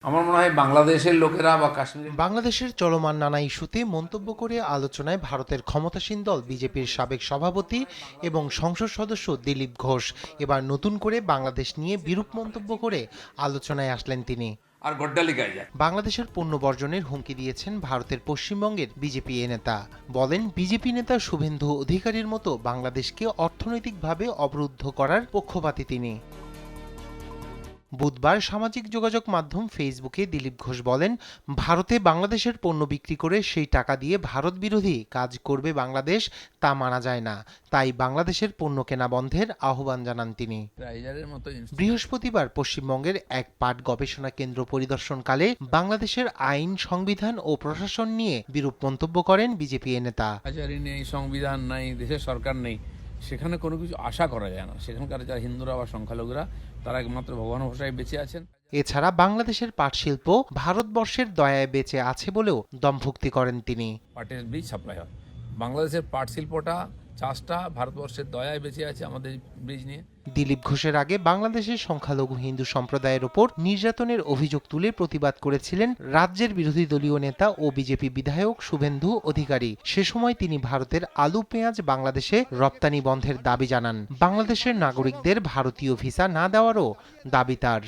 আমার মনে হয় বাংলাদেশের লোকেরা বা কাশ্মীরের বাংলাদেশের চলমান নানা ইস্যুতে মন্তব্য করে আলোচনায় ভারতের ক্ষমতাসীন দল বিজেপির সাবেক সভাপতি এবং সংসদ সদস্য দিলীপ ঘোষ এবার নতুন করে বাংলাদেশ নিয়ে বিরূপ মন্তব্য করে আলোচনায় আসলেন তিনি। আর গড্ডালিকায় যায়। বাংলাদেশের পণ্য বর্জনের হুমকি দিয়েছেন ভারতের পশ্চিমবঙ্গের বিজেপি নেতা। বলেন, বিজেপি নেতা শুভেন্দু অধিকারীর মতো বাংলাদেশকে অর্থনৈতিকভাবে অবরুদ্ধ করার পক্ষপাতী তিনি। বুধবার সামাজিক যোগাযোগ মাধ্যম ফেসবুকে দিলীপ ঘোষ বলেন, ভারতে বাংলাদেশের পণ্য বিক্রি করে সেই টাকা দিয়ে ভারত বিরোধী কাজ করবে বাংলাদেশ, তা মানা যায় না। তাই বাংলাদেশের পণ্য কেনা বন্ধের আহ্বান জানান তিনি। বৃহস্পতিবার পশ্চিমবঙ্গের এক পাট গবেষণা কেন্দ্র পরিদর্শনকালে বাংলাদেশের আইন, সংবিধান ও প্রশাসন নিয়ে বিরূপ মন্তব্য করেন বিজেপি নেতা। নেই, সংবিধান নাই, দেশের সরকার নেই, সেখানে কোনো কিছু আশা করা যায় না। সেখানকার যারা হিন্দুরা বা সংখ্যালঘুরা তারা একমাত্র ভগবান ভরসায় বেঁচে আছেন। এছাড়া বাংলাদেশের পাট শিল্প ভারতবর্ষের দয়ায় বেঁচে আছে বলেও দমভুক্তি করেন তিনি। পাটের বীজ সাপ্লাই হয়, বাংলাদেশের পাট শিল্পটা, চাষটা ভারতবর্ষের দয়ায় বেঁচে আছে আমাদের বীজ নিয়ে। দিলীপ ঘোষের আগে বাংলাদেশের সংখ্যালঘু হিন্দু সম্প্রদায়ের ওপর নির্যাতনের অভিযোগ তুলে প্রতিবাদ করেছিলেন রাজ্যের বিরোধী দলীয় নেতা ও বিজেপি বিধায়ক শুভেন্দু অধিকারী। সে সময় তিনি ভারতের আলু, পেঁয়াজ বাংলাদেশে রপ্তানি বন্ধের দাবি জানান। বাংলাদেশের নাগরিকদের ভারতীয় ভিসা না দেওয়ারও দাবি তার।